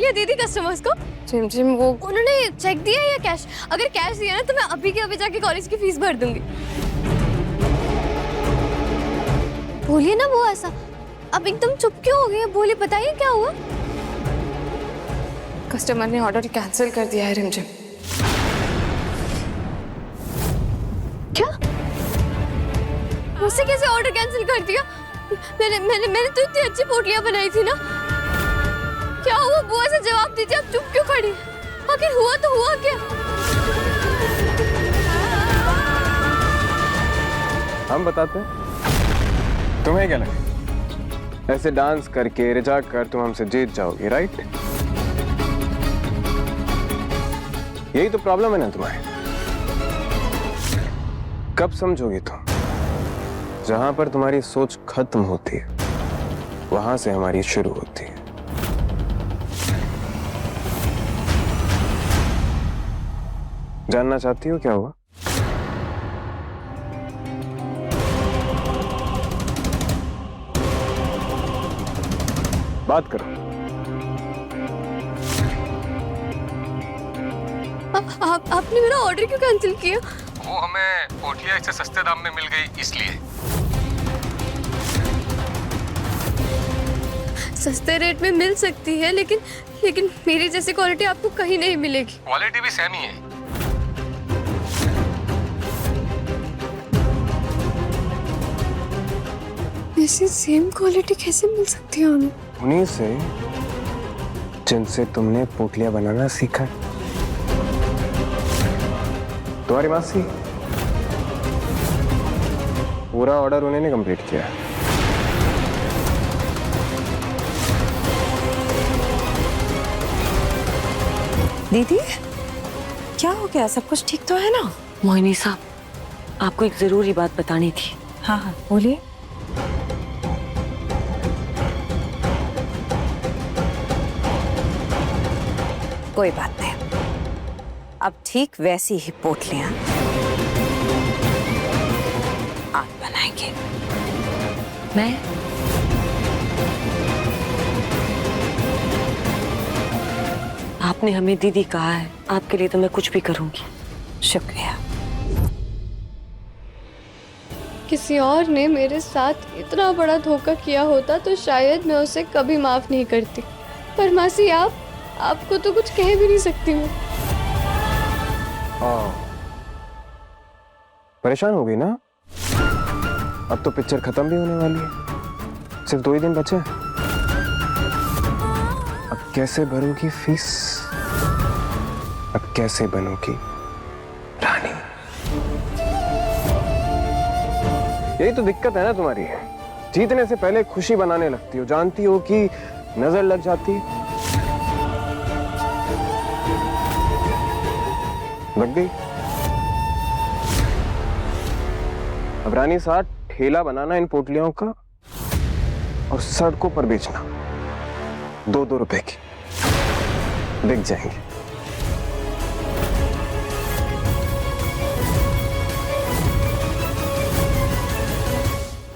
पोटलियां दे दी customers को? Gym वो उन्होंने चेक दिया या कैश? अगर कैश दिया ना तो मैं अभी के अभी जाके कॉलेज की फीस भर दूंगी। बोलिए ना वो ऐसा, अब एकदम चुप क्यों हो गए? बोलिए, बताइए क्या हुआ? कस्टमर ने ऑर्डर कैंसिल कर दिया है रिमझिम। क्या? मुझसे कैसे ऑर्डर कैंसिल कर दिया? मैंने तो इतनी अच्छी पोटलियां बनाई थी ना। क्या हुआ? बुआ से जवाब दीजिए, आप चुप क्यों खड़ी? आखिर हुआ तो हुआ क्या? हम बताते हैं। तुम्हें क्या लगे ऐसे डांस करके रिजा कर तुम हमसे जीत जाओगी, राइट? यही तो प्रॉब्लम है ना तुम्हारी। कब समझोगी तुम? जहां पर तुम्हारी सोच खत्म होती है वहां से हमारी शुरू होती है। जानना चाहती हो क्या हुआ? बात करो। आपने मेरा ऑर्डर क्यों कैंसिल किया? वो हमें पोटलियां इससे सस्ते दाम में मिल गई इसलिए। सस्ते रेट में मिल सकती है, लेकिन मेरी जैसी क्वालिटी आपको कहीं नहीं मिलेगी। क्वालिटी भी सेम ही है। ऐसी सेम क्वालिटी कैसे मिल सकती है हमें? उन्हीं से जिनसे तुमने पोटलियां बनाना सीखा। तुम्हारी मासी पूरा ऑर्डर उन्होंने कंप्लीट किया। दीदी क्या हो गया? सब कुछ ठीक तो है ना? मोहिनी साहब, आपको एक जरूरी बात बतानी थी। हाँ हाँ बोलिए। कोई बात नहीं, अब ठीक वैसी ही पोटलियां आप बनाएंगे। मैं आपने हमें दीदी कहा है, आपके लिए तो मैं कुछ भी करूंगी। शुक्रिया। किसी और ने मेरे साथ इतना बड़ा धोखा किया होता तो शायद मैं उसे कभी माफ नहीं करती, पर मासी आपको तो कुछ कह भी नहीं सकती मैं। परेशान हो गई ना? अब तो पिक्चर खत्म भी होने वाली है, सिर्फ 2 ही दिन बचे हैं। अब कैसे भरोगी फीस? अब कैसे बनोगी रानी? यही तो दिक्कत है ना तुम्हारी। जीतने से पहले खुशी बनाने लगती हो, जानती हो कि नजर लग जाती। लग गई। अब रानी साहब ठेला बनाना इन पोटलियों का और सड़कों पर बेचना, 2-2 रुपए की बिक जाएंगे।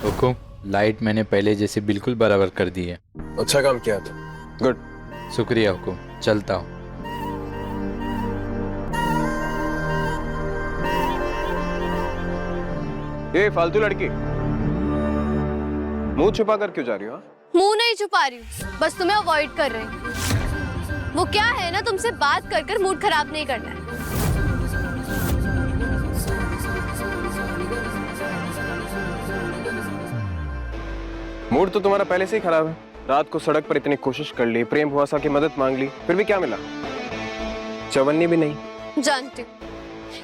हुकुम, लाइट मैंने पहले जैसे बिल्कुल बराबर कर दी है। अच्छा काम किया था, गुड। शुक्रिया हुकुम, चलता हूँ। ये फालतू लड़की मुंह छुपा कर क्यों जा रही हो? मुंह नहीं छुपा रही हूँ, बस तुम्हें अवॉइड कर रही हूँ। वो क्या है ना, तुमसे बात कर मूड खराब नहीं करना है। मूड तो तुम्हारा पहले से ही खराब है। रात को सड़क पर इतनी कोशिश कर ली, प्रेम हुआसा की मदद मांग ली, फिर भी क्या मिला? चवन्नी भी नहीं। जानती हूँ,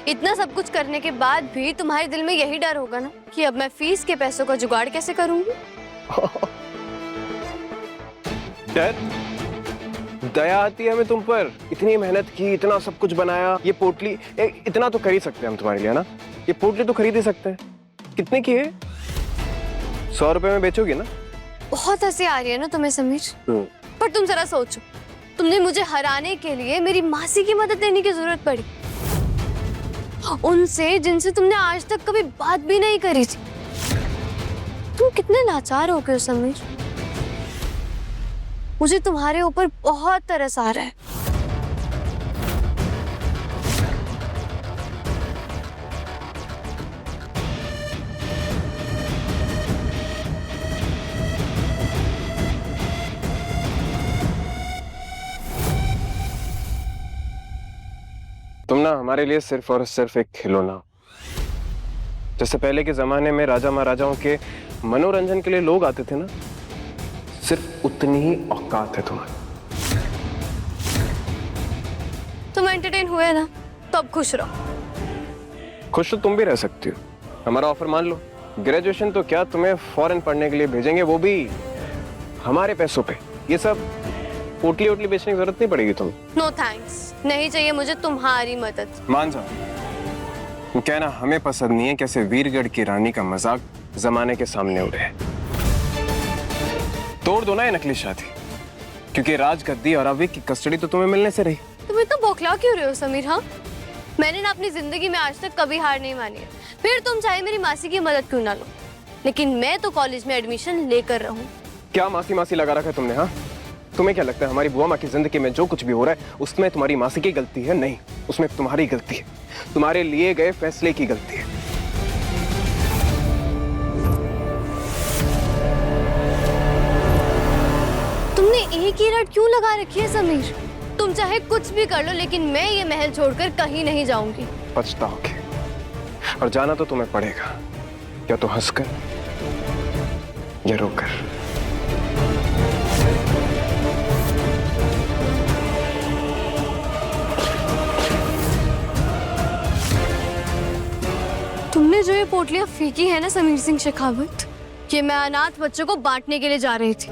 इतना सब कुछ करने के बाद भी तुम्हारे दिल में यही डर होगा ना कि अब मैं फीस के पैसों का जुगाड़ कैसे करूंगी। डर? दया आती है हमें तुम पर। इतनी मेहनत की, इतना सब कुछ बनाया, ये पोटली इतना तो कर ही सकते हैं हम तुम्हारे लिए ना। ये पोटली तो खरीद ही सकते हैं। कितने की है? 100 रुपए में बेचोगी ना? बहुत हंसी आ रही है ना तुम्हें समीर, पर तुम जरा सोचो, तुमने मुझे हराने के लिए मेरी मासी की मदद लेने की जरूरत पड़ी, उनसे जिनसे तुमने आज तक कभी बात भी नहीं करी थी। तुम कितने लाचार हो गए हो समीर। मुझे तुम्हारे ऊपर बहुत तरस आ रहा है। तुम ना हमारे लिए सिर्फ और सिर्फ एक खिलौना। जैसे पहले के जमाने में राजा महाराजाओं के मनोरंजन के लिए लोग आते थे ना, सिर्फ उतनी ही औकात है तुम्हारी। तुम एंटरटेन हुए ना, तो अब खुश रहो। खुश तो तुम भी रह सकती हो। हमारा ऑफर मान लो। ग्रेजुएशन तो क्या, तुम्हें फॉरेन पढ़ने के लिए भेजेंगे, वो भी हमारे पैसों पे। ये सब पोटली वोटली बेचने की जरूरत नहीं पड़ेगी तुम्हें। नो थैंक्स, नहीं चाहिए मुझे तुम्हारी मदद। मान जाओ। कहना हमें पसंद नहीं है कैसे वीरगढ़ की रानी का मजाक जमाने के सामने उड़े। तोड़ दो ना ये नकली शादी, क्योंकि राजगद्दी और अविक की कस्टडी तो तुम्हें मिलने से रही। तुम इतना बौखला क्यों रहे हो समीर? हाँ, मैंने ना अपनी जिंदगी में आज तक कभी हार नहीं मानी है। फिर तुम चाहे मेरी मासी की मदद क्यों ना लो, लेकिन मैं तो कॉलेज में एडमिशन लेकर रहूं। क्या मासी मासी लगा रखा है तुमने? हाँ, तुम्हें क्या लगता है हमारी बुआ माँ की जिंदगी में जो कुछ भी हो रहा है उसमें तुम्हारी मासी की गलती है? नहीं, उसमें तुम्हारी गलती है, तुम्हारे लिए गए फैसले की गलती है। तुमने एक ही रट क्यों लगा रखी है समीर? तुम चाहे कुछ भी कर लो, लेकिन मैं ये महल छोड़कर कहीं नहीं जाऊंगी। पछताओगे, और जाना तो तुम्हें पड़ेगा, या तो हंसकर या रोकर। तुमने जो ये पोटलियां फेंकी है ना समीर सिंह शेखावत, ये मैं अनाथ बच्चों को बांटने के लिए जा रही थी।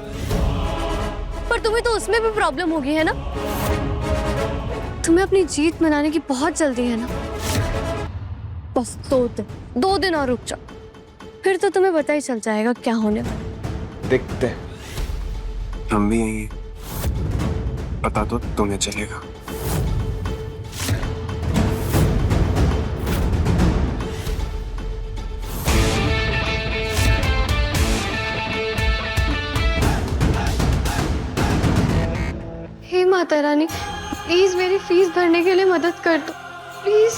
पर तुम्हें तो उसमें भी प्रॉब्लम होगी है ना? तुम्हें अपनी जीत मनाने की बहुत जल्दी है ना? बस 2 दिन और रुक जाओ, फिर तो तुम्हें पता ही चल जाएगा क्या होने वाला। देखते हैं, हम भी यही, पता तो तुम्हें चलेगा। हे माता रानी, प्लीज मेरी फीस भरने के लिए मदद कर दो, please.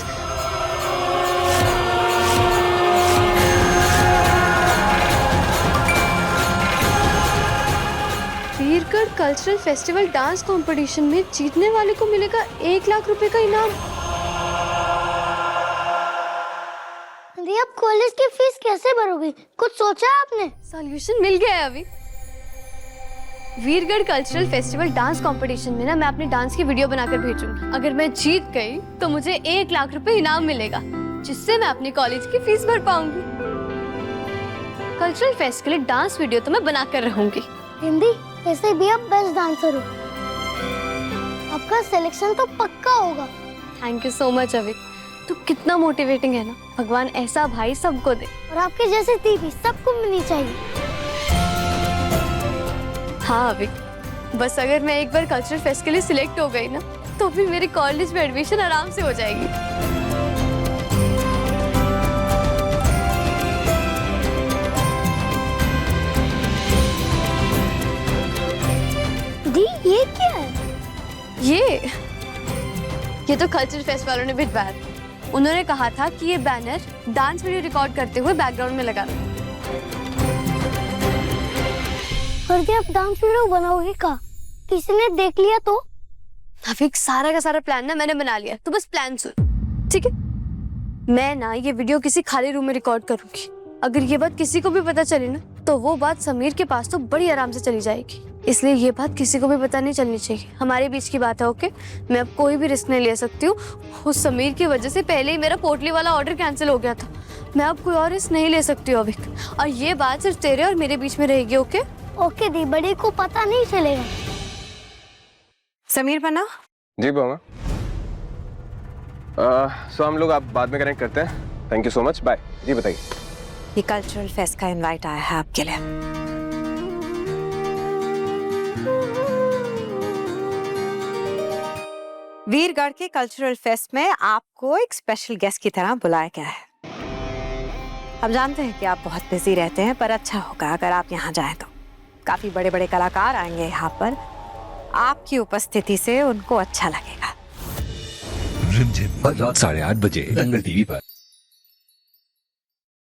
Veergarh cultural festival dance competition में जीतने वाले को मिलेगा 1 लाख रुपए का इनाम। अरे आप कॉलेज की फीस कैसे भरोगी? कुछ सोचा है आपने? सॉल्यूशन मिल गया है अभी। Veergarh cultural festival dance competition में ना मैं अपनी डांस की वीडियो बनाकर भेजूंगी। अगर मैं जीत गई तो मुझे 1 लाख रुपए इनाम मिलेगा, जिससे मैं अपनी कॉलेज की फीस भर पाऊंगी। कल्चरल फेस्ट के लिए डांस वीडियो तो मैं बनाकर रहूंगी। हिंदी वैसे भी आप बेस्ट डांसर हो, आपका सिलेक्शन तो पक्का होगा। थैंक यू सो मच अविक, तू कितना मोटिवेटिंग है ना। भगवान ऐसा भाई सबको दे, और आपके जैसी दीदी सबको मिलनी चाहिए। हाँ अविक, बस अगर मैं एक बार कल्चरल फेस्ट के लिए सिलेक्ट हो गई ना, तो फिर मेरे कॉलेज में एडमिशन आराम से हो जाएगी। दी ये क्या है? ये तो कल्चरल फेस्ट वालों ने भिजवाया था। उन्होंने कहा था कि ये बैनर डांस वीडियो रिकॉर्ड करते हुए बैकग्राउंड में लगा दो। करके आप डांस वीडियो बनाओगे का? किसी ने देख लिया तो? अविक, सारा का सारा प्लान ना मैंने बना लिया, तो बस प्लान सुन, ठीक है? मैं ना ये वीडियो किसी खाली रूम में रिकॉर्ड करूंगी। अगर ये बात किसी को भी पता चली ना, तो वो बात समीर के पास तो बड़ी आराम से चली जाएगी। इसलिए ये बात किसी को भी पता नहीं चलनी चाहिए। हमारे बीच की बात है, ओके? मैं अब कोई भी रिस्क नहीं ले सकती हूँ। उस समीर की वजह से पहले ही मेरा पोटली वाला ऑर्डर कैंसिल हो गया था। मैं अब कोई और रिस्क नहीं ले सकती हूँ अविक, और ये बात सिर्फ तेरे और मेरे बीच में रहेगी, ओके? ओके दी, बड़े को पता नहीं चलेगा। समीर बना। जी बुआ। सो हम लोग आप बाद में कनेक्ट करते हैं। Thank you so much, bye. जी बताइए। ये कल्चरल फेस्ट का इनवाइट आया है आपके लिए। वीरगढ़ के कल्चरल फेस्ट में आपको एक स्पेशल गेस्ट की तरह बुलाया गया है। हम जानते हैं कि आप बहुत बिजी रहते हैं, पर अच्छा होगा अगर आप यहाँ जाएं तो। काफी बड़े बड़े कलाकार आएंगे यहाँ पर, आपकी उपस्थिति से उनको अच्छा लगेगा। रिमझिम रात 8:30 बजे दंगल टीवी पर।